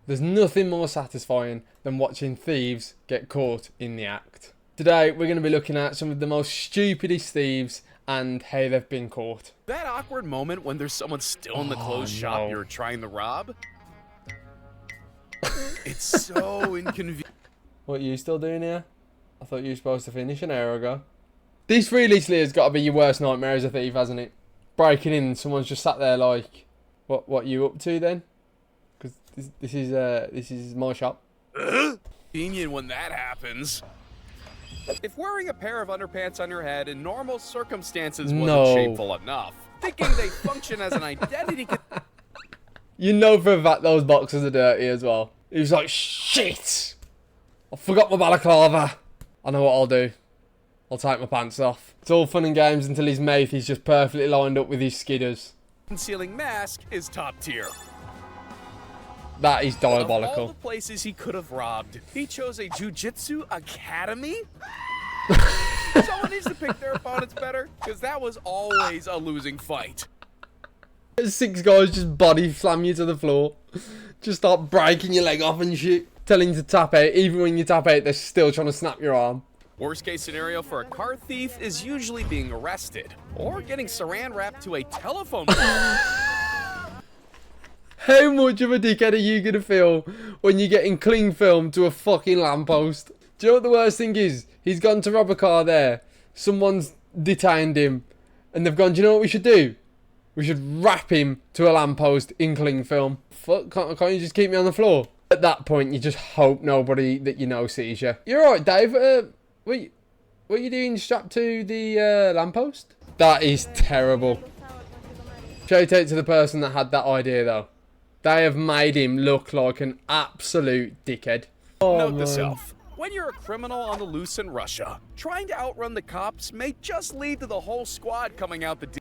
There's nothing more satisfying than watching thieves get caught in the act. Today, we're going to be looking at some of the most stupidest thieves and how they've been caught. That awkward moment when there's someone still in the closed shop you're trying to rob. It's so inconvenient. What are you still doing here? I thought you were supposed to finish an hour ago. This really has got to be your worst nightmare as a thief, hasn't it? Breaking in and someone's just sat there like, what are you up to then? Because this is my shop. Convenient when that happens. If wearing a pair of underpants on your head in normal circumstances wasn't shameful enough, thinking they function as an identity You know for a fact those boxes are dirty as well. He was like, shit! I forgot my balaclava. I know what I'll do. I'll take my pants off. It's all fun and games until his mouth is just perfectly lined up with his skidders. concealing mask is top tier. That is diabolical. Of all the places he could have robbed, he chose a jiu-jitsu academy? Someone needs to pick their opponents better, because that was always a losing fight. 6 guys just body slam you to the floor. Just start breaking your leg off and shit. Telling you to tap out. Even when you tap out, they're still trying to snap your arm. Worst case scenario for a car thief is usually being arrested, or getting saran wrapped to a telephone pole. How much of a dickhead are you going to feel when you're getting cling film to a fucking lamppost? Do you know what the worst thing is? He's gone to rob a car there. Someone's detained him. And they've gone, do you know what we should do? We should wrap him to a lamppost in cling film. Fuck, can't you just keep me on the floor? At that point, you just hope nobody that you know sees you. You're alright, Dave. What are you doing strapped to the lamppost? That is terrible. Shout out to the person that had that idea, though. They have made him look like an absolute dickhead. Note to self. When you're a criminal on the loose in Russia, trying to outrun the cops may just lead to the whole squad coming out the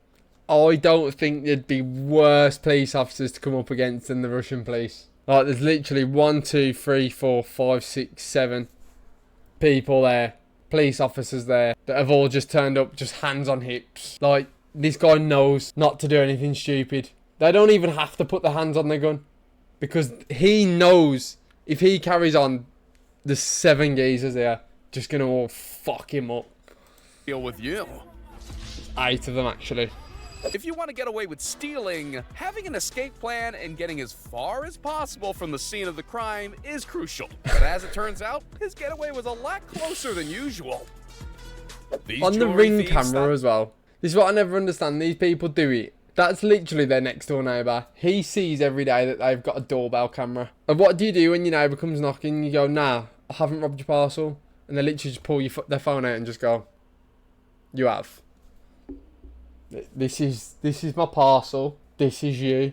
I don't think there'd be worse police officers to come up against than the Russian police. Like, there's literally 1, 2, 3, 4, 5, 6, 7 people there, police officers there, that have all just turned up, just hands on hips. Like, this guy knows not to do anything stupid. They don't even have to put their hands on their gun, because he knows if he carries on, the 7 geezers there just gonna all fuck him up. deal with you. 8 of them, actually. If you want to get away with stealing, having an escape plan and getting as far as possible from the scene of the crime is crucial. But as it turns out, his getaway was a lot closer than usual. These On the jewelry Ring thieves camera as well. This is what I never understand. These people do it. That's literally their next door neighbour. He sees every day that they've got a doorbell camera. And what do you do when your neighbour comes knocking? You go, nah, I haven't robbed your parcel. And they literally just pull their phone out and just go, you have. This is my parcel. This is you.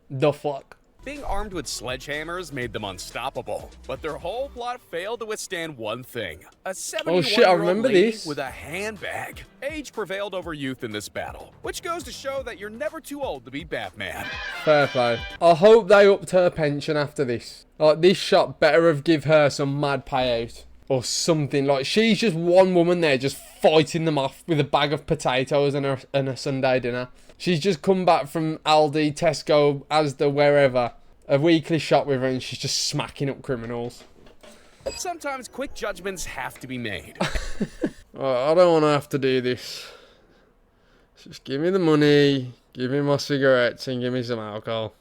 The fuck? Being armed with sledgehammers made them unstoppable, but their whole plot failed to withstand one thing: a 71-year-old shit, I remember lady this. with a handbag. Age prevailed over youth in this battle, which goes to show that you're never too old to be Batman. Fair play. I hope they upped her pension after this. Like, this shop better have give her some mad payout. Or something. Like, she's just one woman there just fighting them off with a bag of potatoes and a Sunday dinner. She's just come back from Aldi, Tesco, Asda, wherever. A weekly shop with her, and she's just smacking up criminals. Sometimes quick judgments have to be made. I don't want to have to do this. Just give me the money, give me my cigarettes, and give me some alcohol.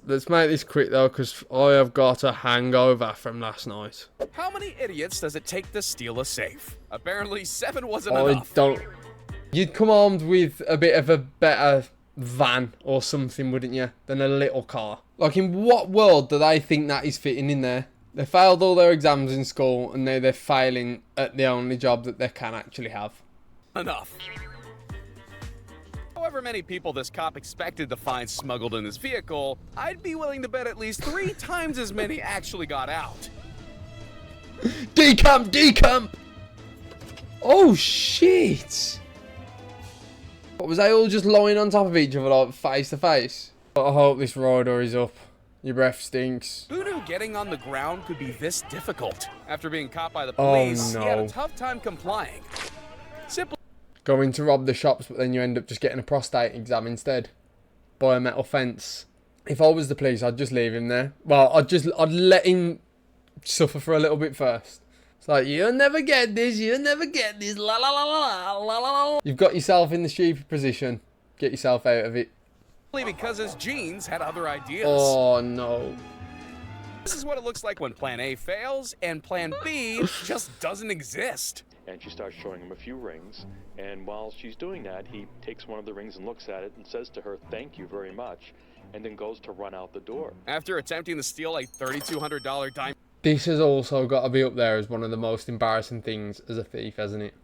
Let's make this quick though, because I have got a hangover from last night. How many idiots does it take to steal a safe? Apparently 7 wasn't I enough. don't. You'd come armed with a bit of a better van or something, wouldn't you, than a little car? Like, in what world do they think that is fitting in there? They failed all their exams in school, and now they're failing at the only job that they can actually have. Enough. However many people this cop expected to find smuggled in his vehicle, I'd be willing to bet at least 3 times as many actually got out. Decamp! Decamp! Oh, shit! What, was they all just lying on top of each other, like, face to face? I hope this rider is up. Your breath stinks. Who knew getting on the ground could be this difficult? After being caught by the police, no. he had a tough time complying. Simply Going to rob the shops, but then you end up just getting a prostate exam instead. By a metal fence. If I was the police, I'd just leave him there. Well, I'd let him suffer for a little bit first. It's like, you'll never get this, you'll never get this, la la la la la la la. You've got yourself in the stupid position. Get yourself out of it. Because his genes had other ideas. Oh no. This is what it looks like when Plan A fails and Plan B just doesn't exist. And she starts showing him a few rings, and while she's doing that, he takes one of the rings and looks at it and says to her, "Thank you very much," and then goes to run out the door. After attempting to steal a $3,200 diamond. This has also got to be up there as one of the most embarrassing things as a thief, hasn't it?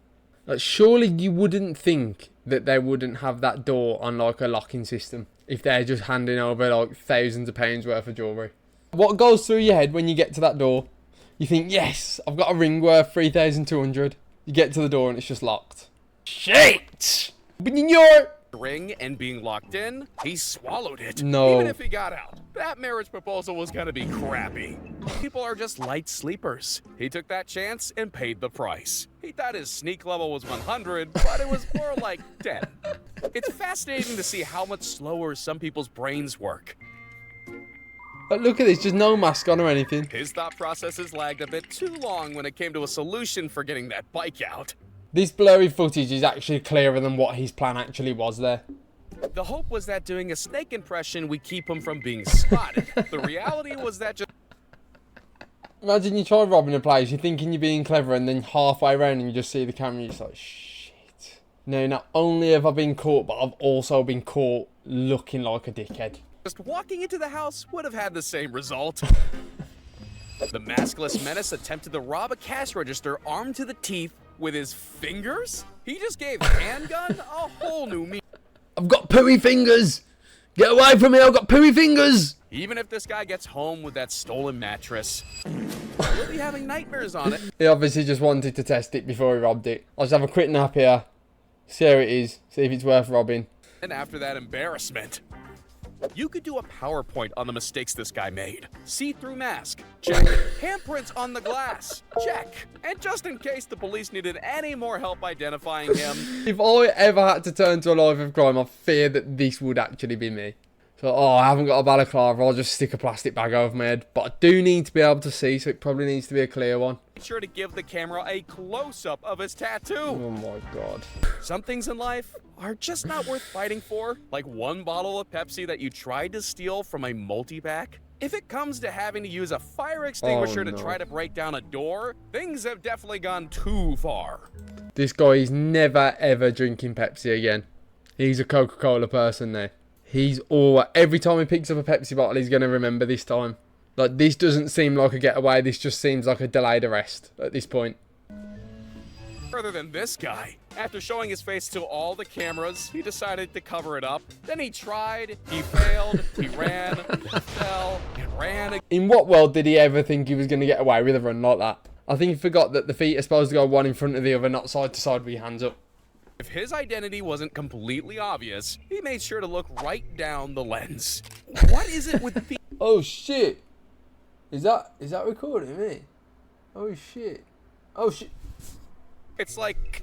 Like, surely you wouldn't think that they wouldn't have that door on like a locking system if they're just handing over like thousands of pounds worth of jewellery. What goes through your head when you get to that door? You think, yes, I've got a ring worth 3,200. You get to the door and it's just locked. Shit! But you're... ring and being locked in, he swallowed it. No. Even if he got out, that marriage proposal was gonna be crappy. People are just light sleepers. He took that chance and paid the price. He thought his sneak level was 100, but it was more like 10. It's fascinating to see how much slower some people's brains work. But look at this, just no mask on or anything. His thought processes lagged a bit too long when it came to a solution for getting that bike out. This blurry footage is actually clearer than what his plan actually was there. The hope was that doing a snake impression would keep him from being spotted. The reality was that just... Imagine you try robbing a place, you're thinking you're being clever, and then halfway around and you just see the camera, you're just like, shit. No, not only have I been caught, but I've also been caught looking like a dickhead. Just walking into the house would have had the same result. The maskless menace attempted to rob a cash register armed to the teeth with his fingers? He just gave handgun a whole new meaning. I've got pooey fingers! Get away from me, I've got pooey fingers! Even if this guy gets home with that stolen mattress, he'll be having nightmares on it. He obviously just wanted to test it before he robbed it. I'll just have a quick nap here, see how it is, see if it's worth robbing. And after that embarrassment, you could do a PowerPoint on the mistakes this guy made. See-through mask, check. Handprints on the glass, check. And just in case the police needed any more help identifying him. If I ever had to turn to a life of crime, I fear that this would actually be me. So, I haven't got a balaclava, I'll just stick a plastic bag over my head. But I do need to be able to see, so it probably needs to be a clear one. Be sure to give the camera a close-up of his tattoo. Oh my god. Some things in life are just not worth fighting for, like one bottle of Pepsi that you tried to steal from a multi-pack. If it comes to having to use a fire extinguisher to try to break down a door, things have definitely gone too far. This guy is never ever drinking Pepsi again. He's a Coca-Cola person now. Every time he picks up a Pepsi bottle, he's going to remember this time. Like, this doesn't seem like a getaway, this just seems like a delayed arrest at this point. Further than this guy. After showing his face to all the cameras, he decided to cover it up. Then he tried, he failed, he ran, he fell, and ran again. In what world did he ever think he was going to get away with a run like that? I think he forgot that the feet are supposed to go one in front of the other, not side to side with your hands up. If his identity wasn't completely obvious, he made sure to look right down the lens. What is it with feet? Oh shit! Is that recording me? Oh shit! Oh shit! It's like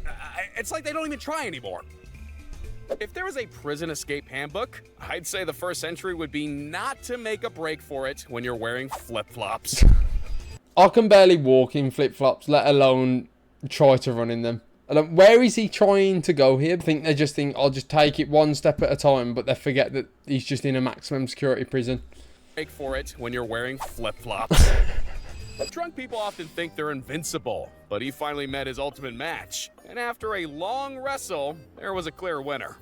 they don't even try anymore. If there was a prison escape handbook, I'd say the first entry would be not to make a break for it when you're wearing flip-flops. I can barely walk in flip-flops, let alone try to run in them. Where is he trying to go here? I think they just think, I'll just take it one step at a time, but they forget that he's just in a maximum security prison. Break for it when you're wearing flip-flops. Drunk people often think they're invincible, but he finally met his ultimate match. And after a long wrestle, there was a clear winner.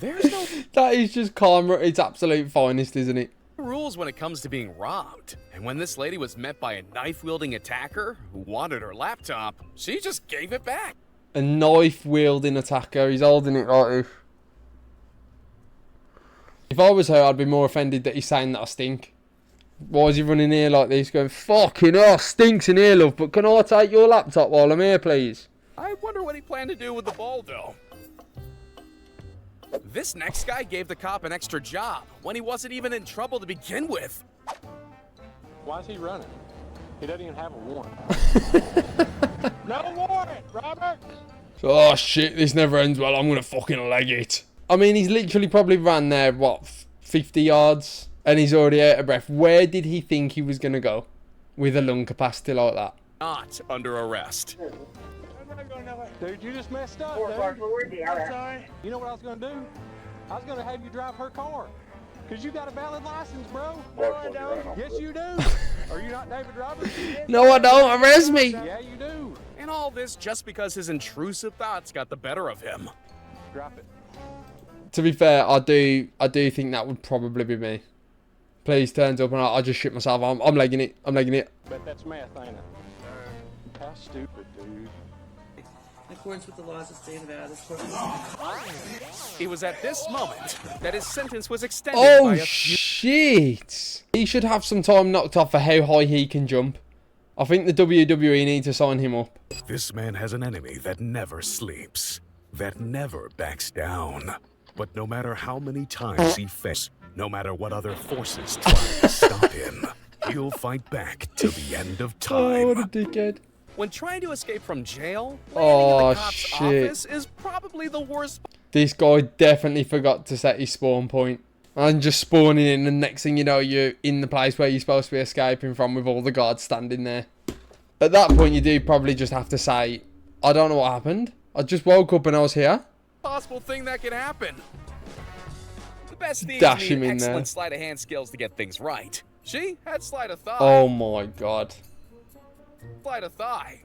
There's no That is just karma at its absolute finest, isn't it? rules when it comes to being robbed. And when this lady was met by a knife-wielding attacker who wanted her laptop, she just gave it back. A knife-wielding attacker, he's holding it like this. If I was her, I'd be more offended that he's saying that I stink. Why is he running here like this, going, fucking hell, stinks in here, love, but can I take your laptop while I'm here, please? I wonder what he planned to do with the ball, though. This next guy gave the cop an extra job when he wasn't even in trouble to begin with. Why is he running? He doesn't even have a warrant. No warrant, Robert! Oh shit, this never ends well, I'm gonna fucking leg it. I mean, he's literally probably ran there, what, 50 yards and he's already out of breath. Where did he think he was going to go with a lung capacity like that? Not under arrest. Dude, you just messed up, dude. I'm sorry. You know what I was going to do? I was going to have you drive her car. Because you got a valid license, bro. No, I don't. Yes, you do. Are you not David Roberts? No, I don't. Arrest me. Yeah, you do. And all this just because his intrusive thoughts got the better of him. Drop it. To be fair, I do think that would probably be me. Please turns up and I just shit myself. I'm legging it. I'm legging it. Bet that's meth, ain't it? How stupid, dude. In accordance with the laws of the state of Nevada, this court. It was at this moment that his sentence was extended Oh, by a few. shit. He should have some time knocked off for how high he can jump. I think the WWE need to sign him up. This man has an enemy that never sleeps, that never backs down. But no matter how many times he fails, no matter what other forces try to stop him, he'll fight back till the end of Oh, what a time. dickhead. When trying to escape from jail, landing Oh, in the cop's shit. office is probably the worst. This guy definitely forgot to set his spawn point. And just spawning in, and next thing you know, you're in the place where you're supposed to be escaping from with all the guards standing there. At that point, you do probably just have to say, I don't know what happened. I just woke up and I was here. Possible thing that can happen. The best thieves Dash need him in excellent there. sleight of hand skills to get things right. She had sleight of thigh. Oh my god. Sleight of thigh.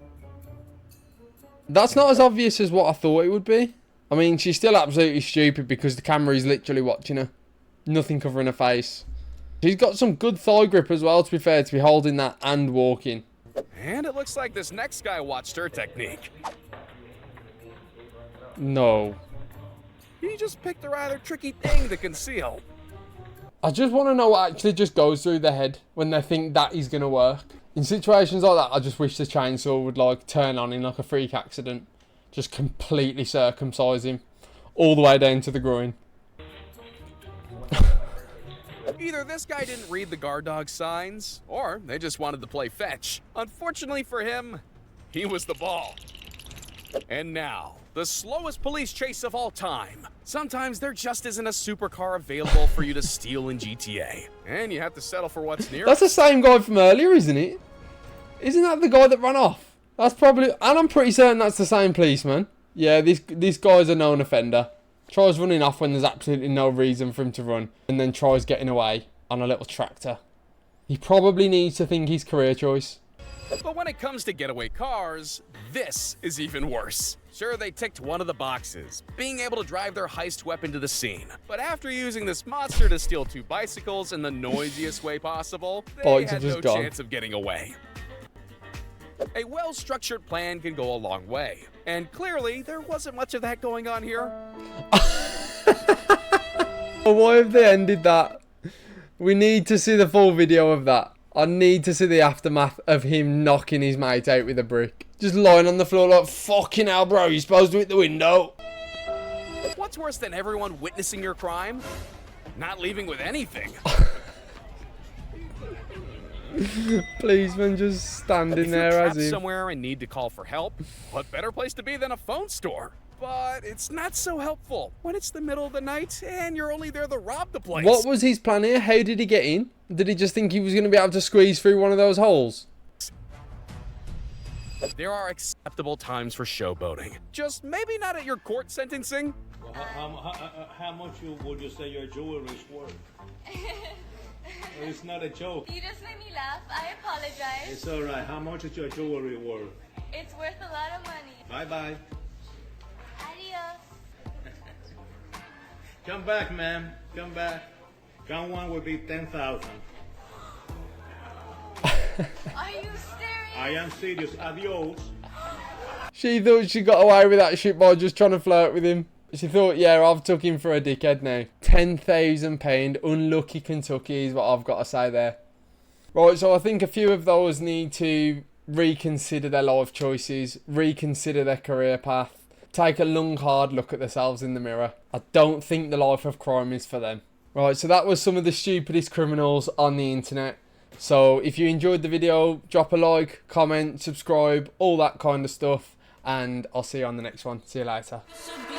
That's not as obvious as what I thought it would be. I mean, she's still absolutely stupid because the camera is literally watching her. Nothing covering her face. She's got some good thigh grip as well, to be fair, to be holding that and walking. And it looks like this next guy watched her technique. No. He just picked a rather tricky thing to conceal. I just want to know what actually just goes through their head when they think that is going to work. In situations like that, I just wish the chainsaw would like turn on in like a freak accident. Just completely circumcise him. All the way down to the groin. Either this guy didn't read the guard dog signs, or they just wanted to play fetch. Unfortunately for him, he was the ball. And now, the slowest police chase of all time. Sometimes there just isn't a supercar available for you to steal in GTA. And you have to settle for what's near. That's the same guy from earlier, isn't it? Isn't that the guy that ran off? That's probably... And I'm pretty certain that's the same policeman. Yeah, this guy's a known offender. Tries running off when there's absolutely no reason for him to run. And then tries getting away on a little tractor. He probably needs to think his career choice. But when it comes to getaway cars, this is even worse. Sure, they ticked one of the boxes, being able to drive their heist weapon to the scene. But after using this monster to steal 2 bicycles in the noisiest way possible, they Bikes had are just no gone. chance of getting away. A well-structured plan can go a long way. And clearly, there wasn't much of that going on here. Oh, why have they ended that? We need to see the full video of that. I need to see the aftermath of him knocking his mate out with a brick. Just lying on the floor like, fucking hell, bro, you're supposed to hit the window. What's worse than everyone witnessing your crime? Not leaving with anything. Policeman just standing If there you're as trapped him. somewhere and need to call for help, what better place to be than a phone store? But it's not so helpful when it's the middle of the night and you're only there to rob the place. What was his plan here? How did he get in? Did he just think he was going to be able to squeeze through one of those holes? There are acceptable times for showboating. Just maybe not at your court sentencing. How much would you say your jewelry is worth? It's not a joke. You just made me laugh. I apologize. It's all right. How much is your jewelry worth? It's worth a lot of money. Bye-bye. Adios. Come back, ma'am. Come back. Count one will be 10,000. Are you serious? I am serious. Adios. She thought she got away with that shit by just trying to flirt with him. She thought, yeah, I've took him for a dickhead now. £10,000. Unlucky Kentucky is what I've got to say there. Right, so I think a few of those need to reconsider their life choices, reconsider their career path, take a long, hard look at themselves in the mirror. I don't think the life of crime is for them. Right, so that was some of the stupidest criminals on the internet. So if you enjoyed the video, drop a like, comment, subscribe, all that kind of stuff. And I'll see you on the next one. See you later. Should be